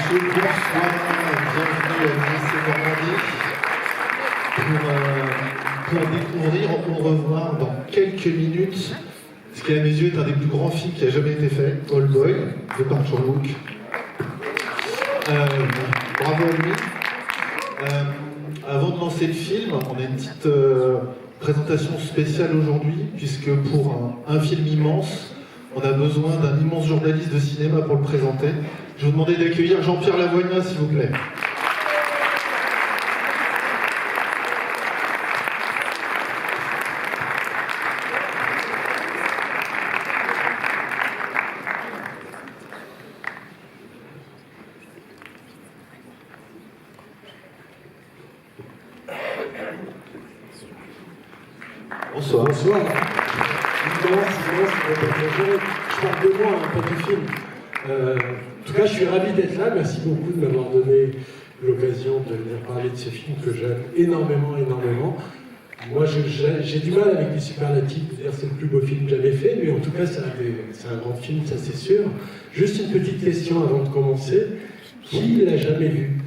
messieurs, bonsoir, bienvenue à l'Université Normandie pour découvrir ou revoir dans quelques minutes ce qui à mes yeux est un des plus grands films qui a jamais été fait, Old Boy, de Park Chan-wook. Bravo à lui. Avant de lancer le film, on a une petite présentation spéciale aujourd'hui, puisque pour un film immense, on a besoin d'un immense journaliste de cinéma pour le présenter. Je vous demandais d'accueillir Jean-Pierre Lavoignat, s'il vous plaît. Bonsoir. Bonsoir. Je parle de moi, pas du film. En tout cas, je suis ravi d'être là. Merci beaucoup de m'avoir donné l'occasion de venir parler de ce film que j'aime énormément. Moi, j'ai du mal avec les superlatifs, de dire c'est le plus beau film jamais fait, mais en tout cas, c'est un grand film, ça c'est sûr. Juste une petite question avant de commencer. Qui l'a jamais vu?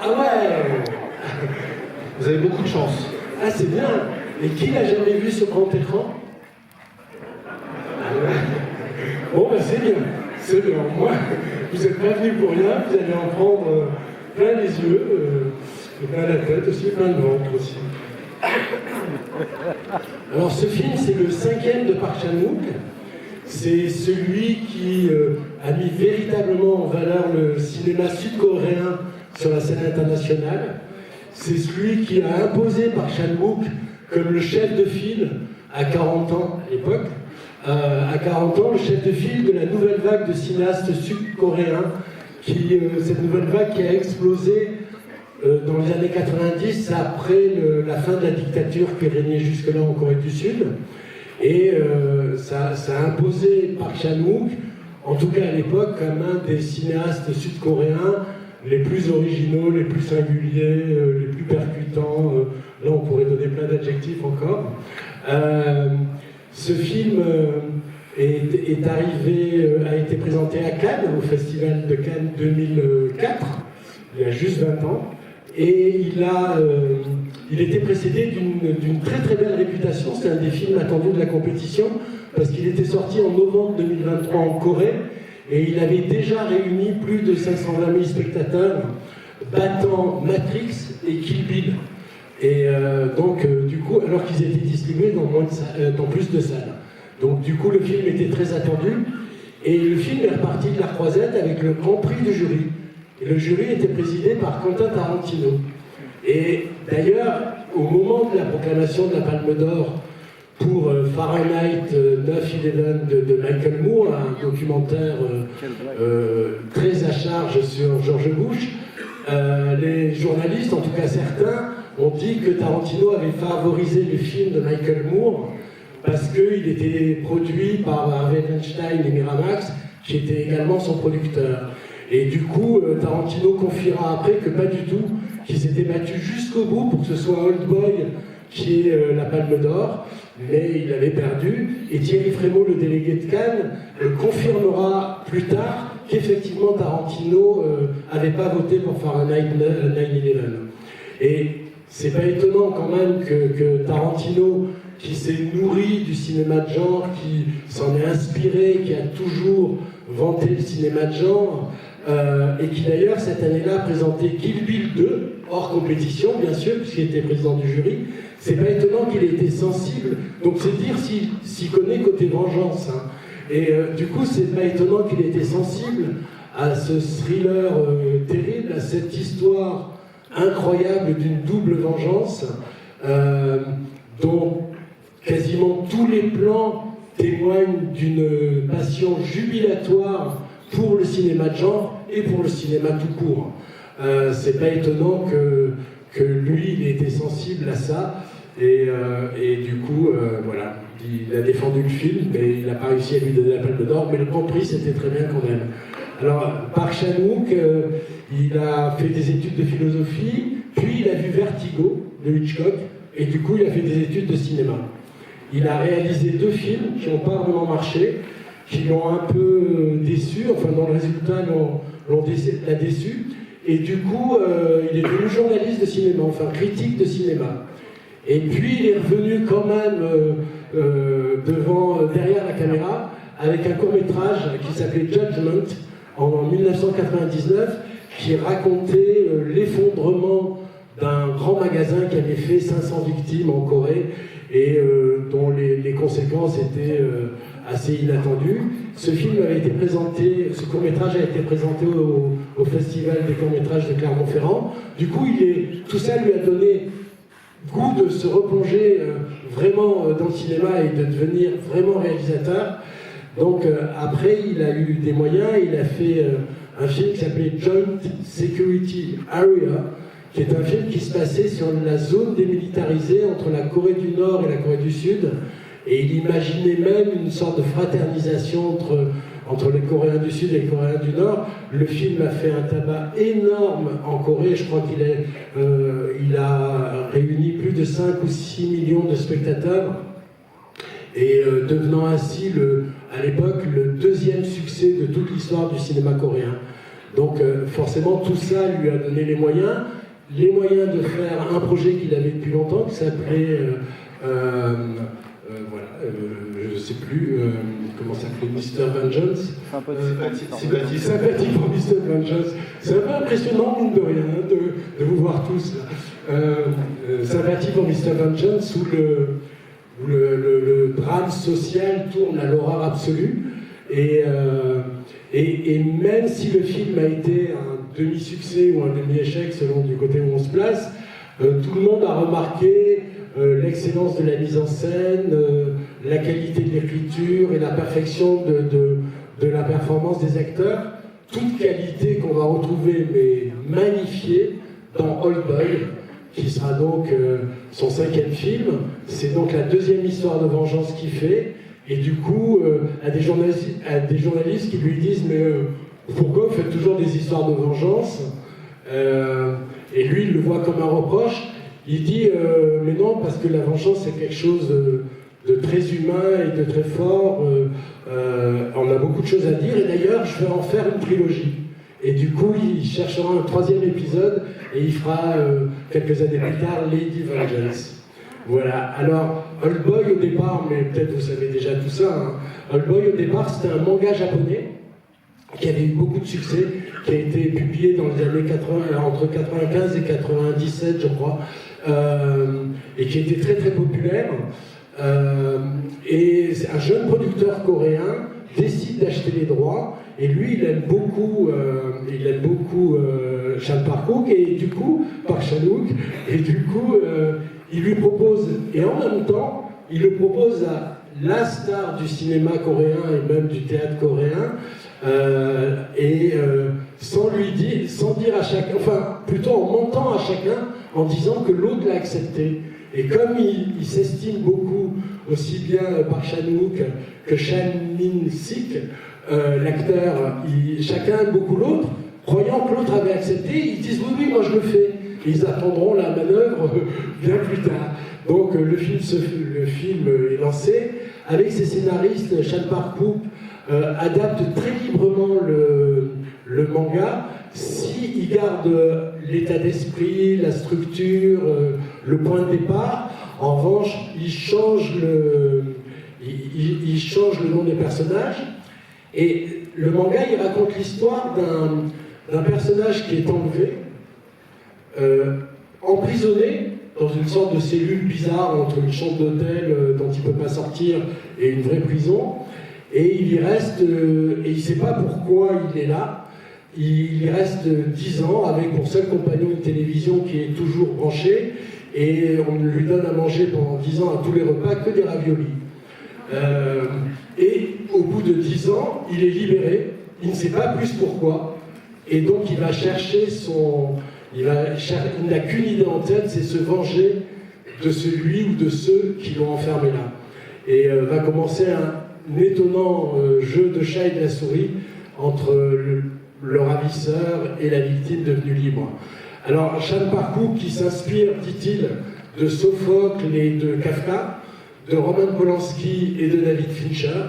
Ah ouais. Vous avez beaucoup de chance. Ah, c'est bien. Et qui l'a jamais vu sur grand écran? Bon, ben c'est bien. C'est bien. Moi, vous n'êtes pas venus pour rien, vous allez en prendre plein les yeux, plein la tête aussi, plein le ventre aussi. Alors, ce film, c'est le 5e de Park Chan-wook. C'est celui qui a mis véritablement en valeur le cinéma sud-coréen sur la scène internationale. C'est celui qui a imposé Park Chan-wook comme le chef de file à 40 ans à l'époque. À 40 ans, le chef de file de la nouvelle vague de cinéastes sud-coréens, cette nouvelle vague qui a explosé dans les années 90 après la fin de la dictature qui régnait jusque-là en Corée du Sud. Et ça a imposé Park Chan-wook, en tout cas à l'époque, comme un des cinéastes sud-coréens les plus originaux, les plus singuliers, les plus percutants. Là, on pourrait donner plein d'adjectifs encore. Ce film a été présenté à Cannes, au Festival de Cannes 2004, il y a juste 20 ans. Et il était précédé d'une très très belle réputation. C'est un des films attendus de la compétition, parce qu'il était sorti en novembre 2023 en Corée. Et il avait déjà réuni plus de 520 000 spectateurs, battant Matrix et Kill Bill. Et du coup, alors qu'ils étaient distribués dans plus de salles. Donc du coup, le film était très attendu. Et le film est reparti de la croisette avec le Grand Prix du jury. Et le jury était présidé par Quentin Tarantino. Et d'ailleurs, au moment de la proclamation de la Palme d'Or pour Fahrenheit 9/11 de Michael Moore, un documentaire très à charge sur George Bush, les journalistes, en tout cas certains, ont dit que Tarantino avait favorisé le film de Michael Moore parce qu'il était produit par Harvey Weinstein et Miramax, qui était également son producteur. Et du coup, Tarantino confiera après que pas du tout, qu'il s'était battu jusqu'au bout pour que ce soit Old Boy qui ait la Palme d'Or, mais il avait perdu. Et Thierry Frémaux, le délégué de Cannes, confirmera plus tard qu'effectivement Tarantino n'avait pas voté pour Fahrenheit 9/11. Et c'est pas étonnant quand même que Tarantino, qui s'est nourri du cinéma de genre, qui s'en est inspiré, qui a toujours vanté le cinéma de genre, et qui d'ailleurs cette année-là a présenté Kill Bill 2, hors compétition bien sûr, puisqu'il était président du jury. C'est pas étonnant qu'il ait été sensible, donc c'est dire s'il connaît côté vengeance. Hein. Et du coup, c'est pas étonnant qu'il ait été sensible à ce thriller terrible, à cette histoire incroyable d'une double vengeance, dont quasiment tous les plans témoignent d'une passion jubilatoire pour le cinéma de genre et pour le cinéma tout court. C'est pas étonnant que lui, il ait été sensible à ça, et du coup, voilà, il a défendu le film, mais il n'a pas réussi à lui donner la Palme d'Or, mais le Grand Prix, c'était très bien quand même. Alors, Park Chan-wook, il a fait des études de philosophie, puis il a vu Vertigo, de Hitchcock, et du coup, il a fait des études de cinéma. Il a réalisé 2 films qui n'ont pas vraiment marché, qui l'ont un peu déçu, enfin dans le résultat l'a déçu. Et du coup, il est devenu journaliste de cinéma, enfin critique de cinéma. Et puis il est revenu quand même derrière la caméra avec un court-métrage qui s'appelait Judgment en 1999, qui racontait l'effondrement d'un grand magasin qui avait fait 500 victimes en Corée et dont les conséquences étaient assez inattendues. Ce court-métrage a été présenté au Festival des courts-métrages de Clermont-Ferrand. Du coup, tout ça lui a donné goût de se replonger vraiment dans le cinéma et de devenir vraiment réalisateur. Donc après, il a eu des moyens, il a fait un film qui s'appelait Joint Security Area, qui est un film qui se passait sur la zone démilitarisée entre la Corée du Nord et la Corée du Sud. Et il imaginait même une sorte de fraternisation entre les Coréens du Sud et les Coréens du Nord. Le film a fait un tabac énorme en Corée. Je crois qu'il a réuni plus de 5 ou 6 millions de spectateurs. Et devenant ainsi, à l'époque, le deuxième succès de toute l'histoire du cinéma coréen. Donc forcément, tout ça lui a donné les moyens de faire un projet qu'il avait depuis longtemps, qui s'appelait... je ne sais plus comment ça s'appelait, Mr. Vengeance. Sympathie pour Mr. Vengeance. C'est un peu impressionnant, mine de rien, de vous voir tous. Sympathie pour Mr. Vengeance, où le drame social tourne à l'horreur absolue. Et même si le film a été un demi-succès ou un demi-échec, selon du côté où on se place, tout le monde a remarqué l'excellence de la mise en scène, la qualité de l'écriture et la perfection de la performance des acteurs. Toute qualité qu'on va retrouver, mais magnifiée, dans Old Boy, qui sera donc son 5e film. C'est donc la 2e histoire de vengeance qu'il fait. Et du coup, à des journalistes qui lui disent « Mais pourquoi vous faites toujours des histoires de vengeance ?» Et lui, il le voit comme un reproche. Il dit mais non, parce que la vengeance c'est quelque chose de très humain et de très fort. On a beaucoup de choses à dire, et d'ailleurs je vais en faire une trilogie. Et du coup il cherchera un 3e épisode et il fera quelques années plus tard Lady Vengeance. Voilà. Alors Old Boy au départ, mais peut-être vous savez déjà tout ça, hein. Old Boy au départ c'était un manga japonais qui avait eu beaucoup de succès, qui a été publié dans les années 80, entre 95 et 97 je crois. Et qui était très très populaire. Et un jeune producteur coréen décide d'acheter les droits, et lui il aime beaucoup Chan Park-wook, et du coup Park Chan-wook, et du coup il lui propose, et en même temps il le propose à la star du cinéma coréen et même du théâtre coréen, sans dire à chacun, enfin plutôt en mentant à chacun, en disant que l'autre l'a accepté. Et comme il s'estime beaucoup, aussi bien Park Chan-wook que Chan Min-sik, l'acteur, chacun aime beaucoup l'autre, croyant que l'autre avait accepté, ils disent oui, moi je le fais. Et ils attendront la manœuvre bien plus tard. Donc le film est lancé. Avec ses scénaristes, Chan Park-wook adapte très librement le manga, s'il garde l'état d'esprit, la structure, le point de départ. En revanche, il change le nom des personnages. Et le manga, il raconte l'histoire d'un personnage qui est enlevé, emprisonné dans une sorte de cellule bizarre entre une chambre d'hôtel dont il ne peut pas sortir et une vraie prison. Et il y reste, et il ne sait pas pourquoi il est là. Il y reste 10 ans avec pour seul compagnon une télévision qui est toujours branchée, et on lui donne à manger pendant 10 ans à tous les repas que des raviolis. Et au bout de 10 ans, il est libéré, il ne sait pas plus pourquoi, et donc il va chercher il n'a qu'une idée en tête, c'est se venger de celui ou de ceux qui l'ont enfermé là. Et va commencer un étonnant jeu de chat et de la souris entre le ravisseur et la victime devenue libre. Alors, Chan Park-wook, qui s'inspire, dit-il, de Sophocle et de Kafka, de Roman Polanski et de David Fincher,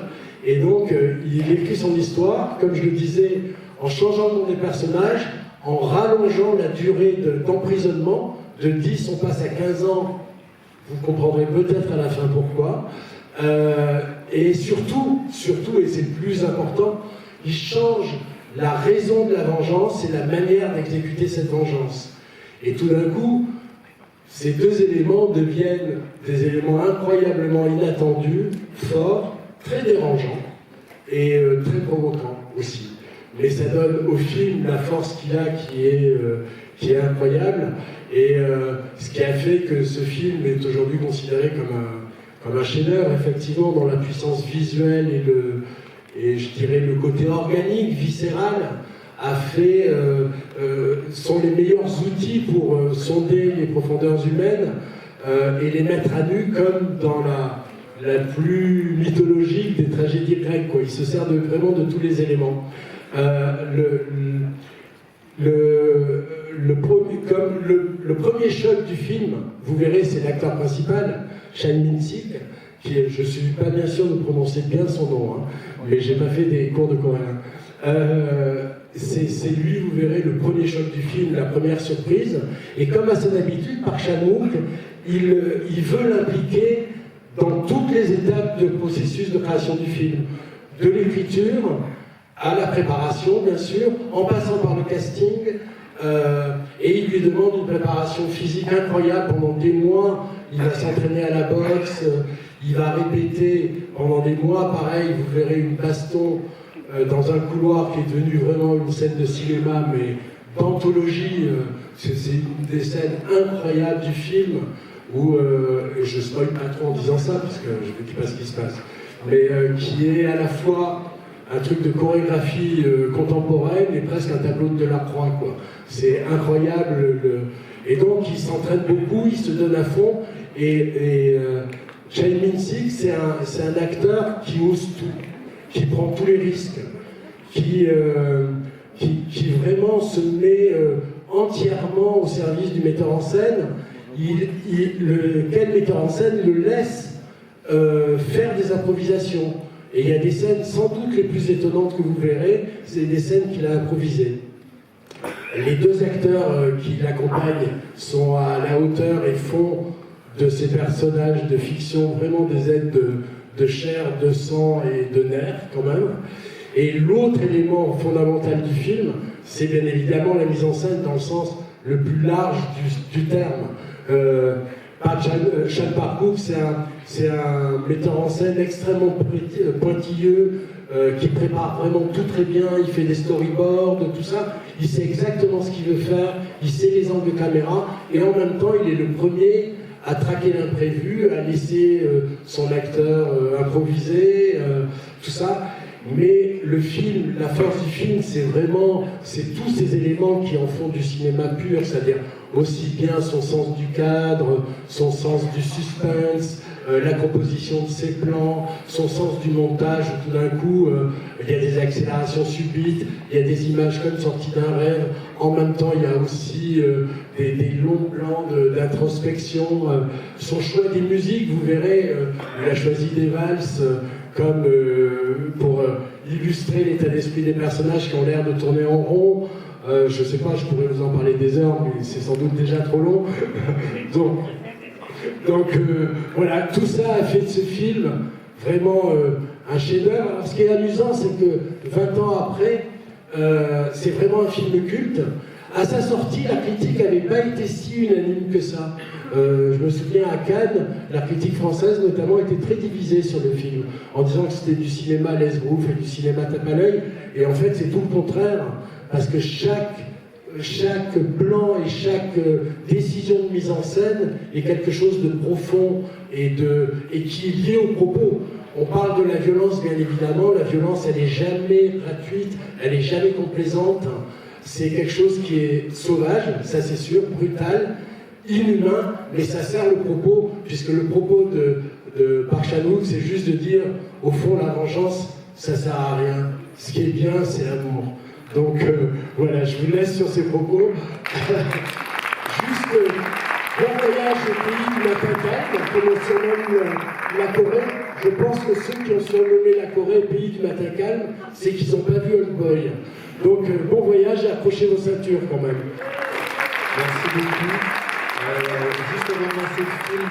Et donc, il écrit son histoire, comme je le disais, en changeant le nom des personnages, en rallongeant la durée d'emprisonnement. De 10, on passe à 15 ans. Vous comprendrez peut-être à la fin pourquoi. Et surtout, et c'est le plus important, il change la raison de la vengeance et la manière d'exécuter cette vengeance. Et tout d'un coup, ces deux éléments deviennent des éléments incroyablement inattendus, forts, très dérangeants et très provocants aussi. Mais ça donne au film la force qu'il a qui est incroyable. Et ce qui a fait que ce film est aujourd'hui considéré comme un chef-d'œuvre, effectivement, dans la puissance visuelle et je dirais le côté organique, viscéral, sont les meilleurs outils pour sonder les profondeurs humaines et les mettre à nu comme dans la plus mythologique des tragédies grecques, quoi. Il se sert vraiment de tous les éléments. Le premier choc du film, vous verrez, c'est l'acteur principal, Chan Min-sik, qui est, je ne suis pas bien sûr de prononcer bien son nom, hein, mais j'ai pas fait des cours de coréen. C'est lui, vous verrez, le premier choc du film, la première surprise. Et comme à son habitude, Park Chan-wook, il veut l'impliquer dans toutes les étapes du processus de création du film. De l'écriture à la préparation, bien sûr, en passant par le casting. Et il lui demande une préparation physique incroyable pendant des mois. Il va s'entraîner à la boxe, il va répéter pendant des mois, pareil, vous verrez une baston dans un couloir qui est devenu vraiment une scène de cinéma, mais d'anthologie. C'est une des scènes incroyables du film où, et je ne spoil pas trop en disant ça, parce que je ne dis pas ce qui se passe, mais qui est à la fois un truc de chorégraphie contemporaine et presque un tableau de Delacroix, quoi. C'est incroyable. Et donc, il s'entraîne beaucoup, il se donne à fond. Et Chan Min-sik, c'est un acteur qui ose tout, qui prend tous les risques, qui vraiment se met entièrement au service du metteur en scène. Quel metteur en scène le laisse faire des improvisations. Et il y a des scènes sans doute les plus étonnantes que vous verrez, c'est des scènes qu'il a improvisées. Les deux acteurs qui l'accompagnent sont à la hauteur et font de ces personnages de fiction vraiment des êtres de chair, de sang et de nerfs quand même. Et l'autre élément fondamental du film, c'est bien évidemment la mise en scène dans le sens le plus large du terme. Chan Park-wook, c'est un metteur en scène extrêmement pointilleux, qui prépare vraiment tout très bien, il fait des storyboards, tout ça, il sait exactement ce qu'il veut faire, il sait les angles de caméra, et en même temps il est le premier à traquer l'imprévu, à laisser son acteur improviser, tout ça. Mais le film, la force du film, c'est tous ces éléments qui en font du cinéma pur, c'est-à-dire aussi bien son sens du cadre, son sens du suspense, la composition de ses plans, son sens du montage, où tout d'un coup, il y a des accélérations subites, il y a des images comme sorties d'un rêve, en même temps il y a aussi des longs plans d'introspection, son choix des musiques, vous verrez, il a choisi des valses, comme pour illustrer l'état d'esprit des personnages qui ont l'air de tourner en rond. Je sais pas, je pourrais vous en parler des heures, mais c'est sans doute déjà trop long. donc voilà, tout ça a fait de ce film vraiment un chef-d'œuvre. Alors ce qui est amusant, c'est que 20 ans après, c'est vraiment un film culte. À sa sortie, la critique n'avait pas été si unanime que ça. Je me souviens à Cannes, la critique française notamment était très divisée sur le film, en disant que c'était du cinéma l'esbrouf et du cinéma tape à l'œil. Et en fait, c'est tout le contraire, parce que chaque plan et chaque décision de mise en scène est quelque chose de profond et qui est lié au propos. On parle de la violence, bien évidemment. La violence, elle n'est jamais gratuite, elle n'est jamais complaisante. C'est quelque chose qui est sauvage, ça c'est sûr, brutal, inhumain, mais ça sert le propos, puisque le propos de Park Chan-wook, c'est juste de dire, au fond, la vengeance, ça sert à rien. Ce qui est bien, c'est l'amour. Donc voilà, je vous laisse sur ces propos. Juste bon voyage au pays de la Tata, comme on surnomme la Corée. je pense que ceux qui ont surnommé la Corée pays du matin calme, c'est qu'ils n'ont pas vu Old Boy. Donc bon voyage et accrochez vos ceintures quand même. Merci beaucoup. Juste avant de lancer le film,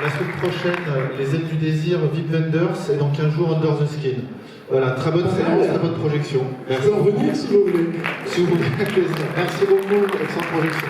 la semaine prochaine, Les Ailes du Désir, Vip Vendors, et dans 15 jours, Under the Skin. Voilà, très bonne séance, très bonne projection. Je peux en revenir si vous voulez. Si vous voulez, avec plaisir. Merci beaucoup, excellente projection.